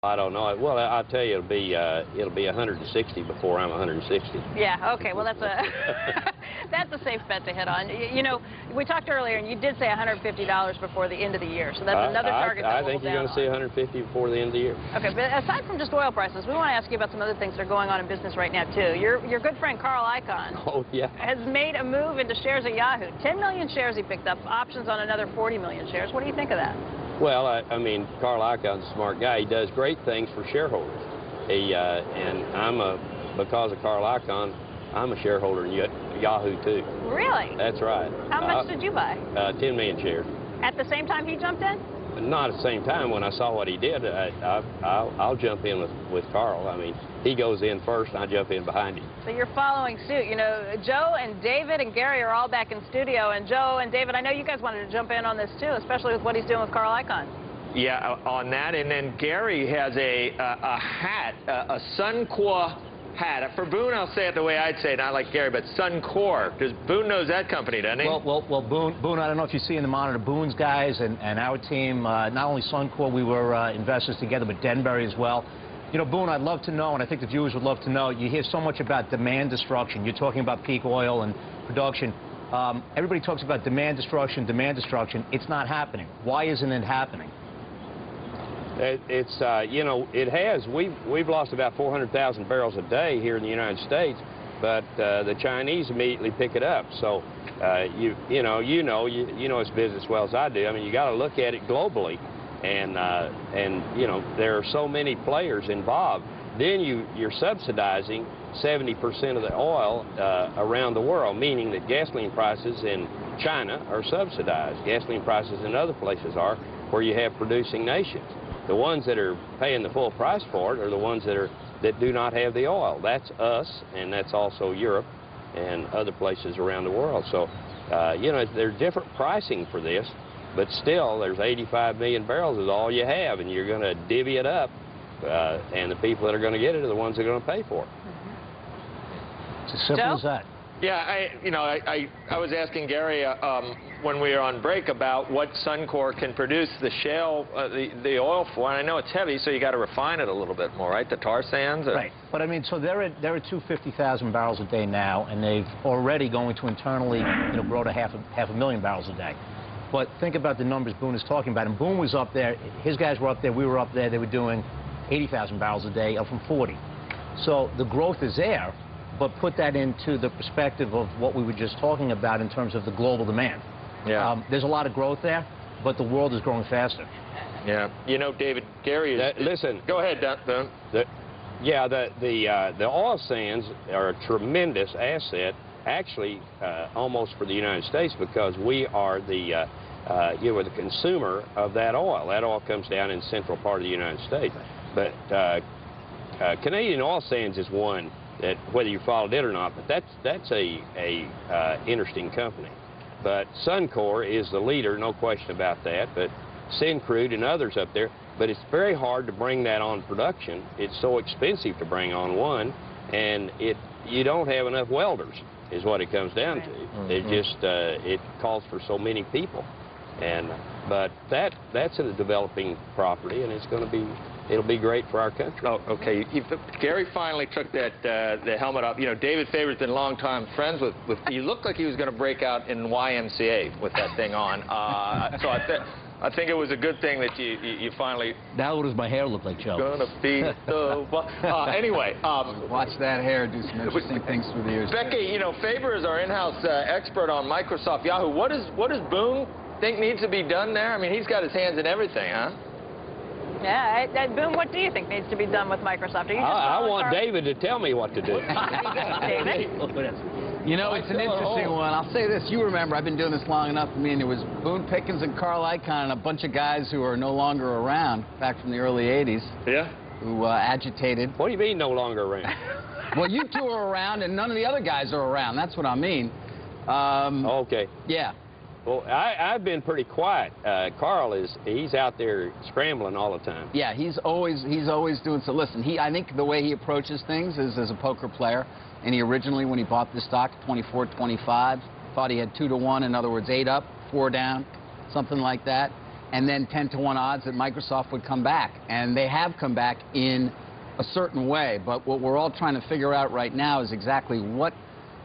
I don't know. Well, I'll tell you, it'll be 160 before I'm 160. Yeah. Okay. Well, that's a that's a safe bet to hit on. You know, we talked earlier, and you did say $150 before the end of the year. So that's another target. I think you're going to see 150 before the end of the year. Okay. But aside from just oil prices, we want to ask you about some other things that are going on in business right now too. Your good friend Carl Icahn. Oh yeah. Has made a move into shares at Yahoo. 10 million shares he picked up. Options on another 40 million shares. What do you think of that? Well, I mean, Carl Icahn's a smart guy. He does great things for shareholders. And because of Carl Icahn, I'm a shareholder in Yahoo too. Really? That's right. How much did you buy? 10 million shares. At the same time he jumped in? Not at the same time. When I saw what he did, I'll jump in with Carl. I mean, he goes in first, and I jump in behind him. So you're following suit. You know, Joe and David and Gary are all back in studio. And Joe and David, I know you guys wanted to jump in on this too, especially with what he's doing with Carl Icahn. Yeah, on that. And then Gary has a hat, a Suncor hat. For Boone, I'll say it the way I'd say it, not like Gary, but Suncor, because Boone knows that company, doesn't he? Well, Boone, I don't know if you see in the monitor, Boone's guys and our team, not only Suncor, we were investors together, but Denbury as well. You know, Boone, I'd love to know, and I think the viewers would love to know, you hear so much about demand destruction. You're talking about peak oil and production. Everybody talks about demand destruction, demand destruction. It's not happening. Why isn't it happening? You know, it has. We've lost about 400,000 barrels a day here in the United States, but the Chinese immediately pick it up. So you know this business as well as I do. I mean, you got to look at it globally, and you know, there are so many players involved. Then you're subsidizing 70% of the oil around the world, meaning that gasoline prices in China are subsidized. Gasoline prices in other places are, where you have producing nations. The ones that are paying the full price for it are the ones that do not have the oil. That's us, and that's also Europe and other places around the world. So, you know, there's different pricing for this, but still, there's 85 million barrels is all you have, and you're going to divvy it up, and the people that are going to get it are the ones that are going to pay for it. It's as simple as that. Yeah, I was asking Gary when we were on break about what Suncor can produce the shale, the oil for, and I know it's heavy, so you got to refine it a little bit more, right? The tar sands. Right. But I mean, so they're at 250,000 barrels a day now, and they've already going to internally, you know, grow to half a million barrels a day. But think about the numbers Boone is talking about, and Boone was up there. His guys were up there. We were up there. They were doing 80,000 barrels a day, up from 40. So the growth is there. But put that into the perspective of what we were just talking about in terms of the global demand. Yeah. There's a lot of growth there, but the world is growing faster. Yeah. You know, David, Gary is... listen. Go ahead, Boone. The oil sands are a tremendous asset, actually, almost for the United States, because we are the consumer of that oil. That oil comes down in the central part of the United States. But Canadian Oil Sands is one that, whether you followed it or not, but that's a interesting company. But Suncor is the leader, no question about that. But Syncrude and others up there. But it's very hard to bring that on production. It's so expensive to bring on one, and you don't have enough welders, is what it comes down to. It just it calls for so many people, but that's a developing property, and it'll be great for our country. Oh, okay. Gary finally took the helmet up. You know, David Faber's been longtime friends with. He looked like he was going to break out in YMCA with that thing on. So I think it was a good thing that you finally. Now what does my hair look like, Joe? Gonna be the anyway. Watch that hair do some interesting things through the years. Becky, you know, Faber is our in-house expert on Microsoft Yahoo. What does Boone think needs to be done there? I mean, he's got his hands in everything, huh? Yeah, Boone, what do you think needs to be done with Microsoft? Are you just I want David to tell me what to do. David? You know, it's an interesting one. I'll say this. You remember, I've been doing this long enough. I mean, it was Boone Pickens and Carl Icahn and a bunch of guys who are no longer around, back from the early 80s. Yeah. Who agitated. What do you mean no longer around? Well, you two are around and none of the other guys are around. That's what I mean. Okay. Yeah. Well, I've been pretty quiet. Carl he's out there scrambling all the time. Yeah, he's always doing so. Listen, I think the way he approaches things is as a poker player. And he originally, when he bought the stock, 24.25, thought he had 2 to 1. In other words, 8 up, 4 down, something like that. and then 10-to-1 odds that Microsoft would come back. And they have come back in a certain way. But what we're all trying to figure out right now is exactly what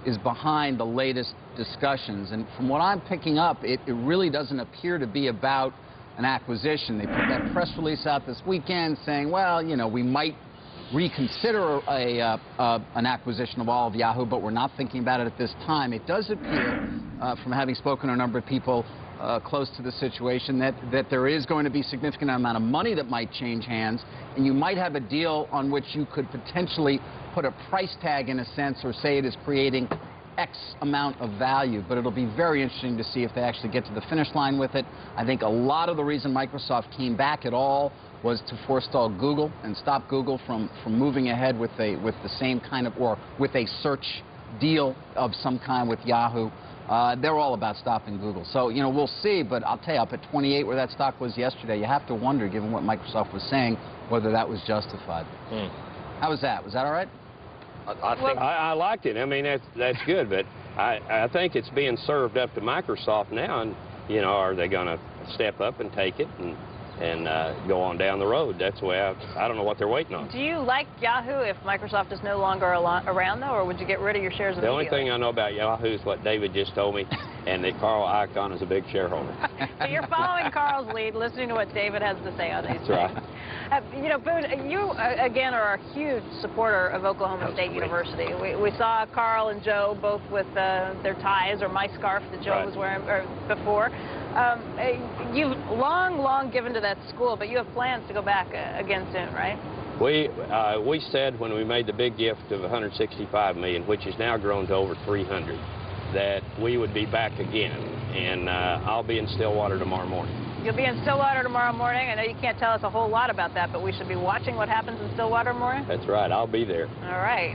is behind the latest discussions. And from what I'm picking up, it really doesn't appear to be about an acquisition. They put that press release out this weekend saying, well, you know, we might reconsider an acquisition of all of Yahoo, but we're not thinking about it at this time. It does appear, from having spoken to a number of people close to the situation, that there is going to be a significant amount of money that might change hands, and you might have a deal on which you could potentially put a price tag, in a sense, or say it is creating X amount of value. But it'll be very interesting to see if they actually get to the finish line with it. I think a lot of the reason Microsoft came back at all was to forestall Google and stop Google from moving ahead with the same kind of, or with a search deal of some kind with Yahoo. They're all about stopping Google. So, you know, we'll see, but I'll tell you, up at 28 where that stock was yesterday, you have to wonder, given what Microsoft was saying, whether that was justified. How was that? Was that all right? I liked it. I mean, that's good, but I think it's being served up to Microsoft now, and, you know, are they going to step up and take it and go on down the road? That's the way I don't know what they're waiting on. Do you like Yahoo if Microsoft is no longer around, though, or would you get rid of your shares immediately? The only thing I know about Yahoo is what David just told me, and that Carl Icahn is a big shareholder. So you're following Carl's lead, listening to what David has to say on these things. That's right. You know, Boone, you, again, are a huge supporter of Oklahoma State University. We saw Carl and Joe both with their ties, or my scarf that Joe was wearing before. You've long given to that school, but you have plans to go back again soon, right? We said when we made the big gift of $165 million, which has now grown to over $300, that we would be back again, and I'll be in Stillwater tomorrow morning. You'll be in Stillwater tomorrow morning. I know you can't tell us a whole lot about that, but we should be watching what happens in Stillwater tomorrow? That's right. I'll be there. All right.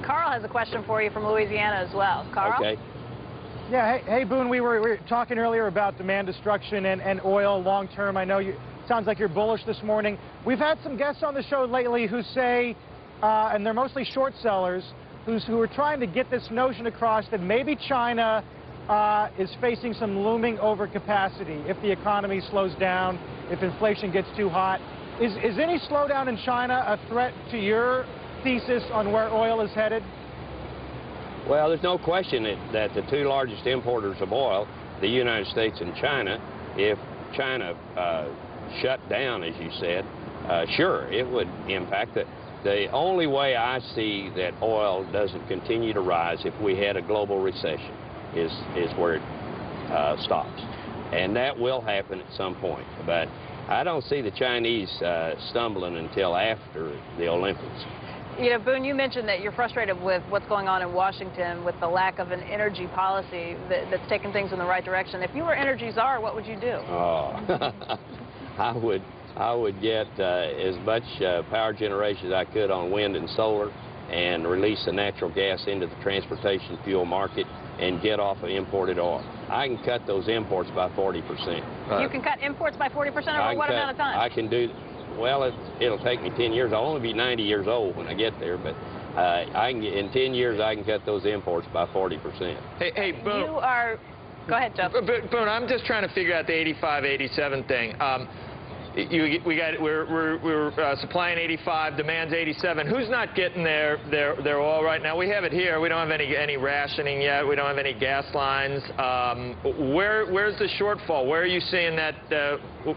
Carl has a question for you from Louisiana as well. Carl? Okay. Yeah, hey Boone, we were talking earlier about demand destruction and oil long term. I know you sounds like you're bullish this morning. We've had some guests on the show lately who say, and they're mostly short sellers, who are trying to get this notion across that maybe China is facing some looming overcapacity if the economy slows down, if inflation gets too hot. Is any slowdown in China a threat to your thesis on where oil is headed? Well, there's no question that the two largest importers of oil, the United States and China, if China shut down, as you said, sure, it would impact it. The only way I see that oil doesn't continue to rise if we had a global recession is where it stops. And that will happen at some point. But I don't see the Chinese stumbling until after the Olympics. You know, Boone, you mentioned that you're frustrated with what's going on in Washington with the lack of an energy policy that's taking things in the right direction. If you were energy czar, what would you do? Oh, I would get as much power generation as I could on wind and solar and release the natural gas into the transportation fuel market and get off of imported oil. I can cut those imports by 40%. You can cut imports by 40% over what amount of time? I can do. Well, it'll take me 10 years. I'll only be 90 years old when I get there, but in 10 years I can cut those imports by 40%. Hey, Boone. You are. Go ahead, Jeff. Boone, I'm just trying to figure out the 85, 87 thing. We're supplying 85, demand's 87. Who's not getting their oil right now? We have it here. We don't have any rationing yet. We don't have any gas lines. Where's the shortfall? Where are you seeing that?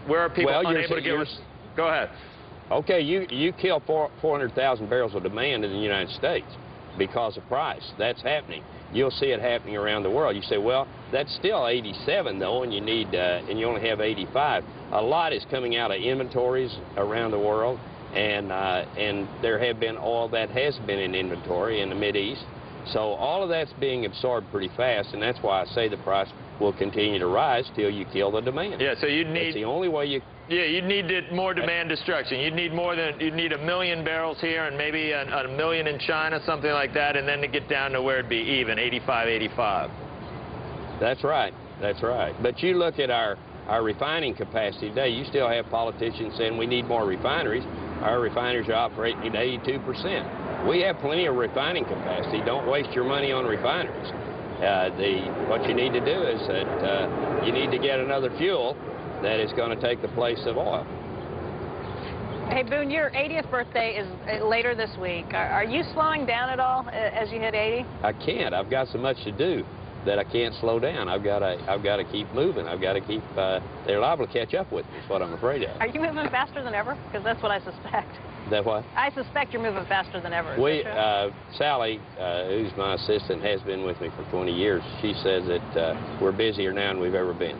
Where are people unable to get? Go ahead. Okay, you kill 400,000 barrels of demand in the United States because of price. That's happening. You'll see it happening around the world. You say, well, that's still 87 though, and and you only have 85. A lot is coming out of inventories around the world, and there have been oil that has been in inventory in the Mideast. So all of that's being absorbed pretty fast, and that's why I say the price will continue to rise till you kill the demand. Yeah, so you'd need. That's the only way you. Yeah, you'd need more demand destruction. You'd need you'd need 1 million barrels here and maybe a million in China, something like that, and then to get down to where it'd be even, 85, 85. That's right. That's right. But you look at our refining capacity today, you still have politicians saying we need more refineries. Our refineries are operating at 82%. We have plenty of refining capacity. Don't waste your money on refineries. What you need to do is that you need to get another fuel that is going to take the place of oil. Hey, Boone, your 80th birthday is later this week. Are you slowing down at all as you hit 80? I can't. I've got so much to do that I can't slow down. I've got to keep moving. I've got to keep. They're liable to catch up with me. Is what I'm afraid of. Are you moving faster than ever? Because that's what I suspect. That what? I suspect you're moving faster than ever. Sally, who's my assistant, has been with me for 20 years. She says that we're busier now than we've ever been.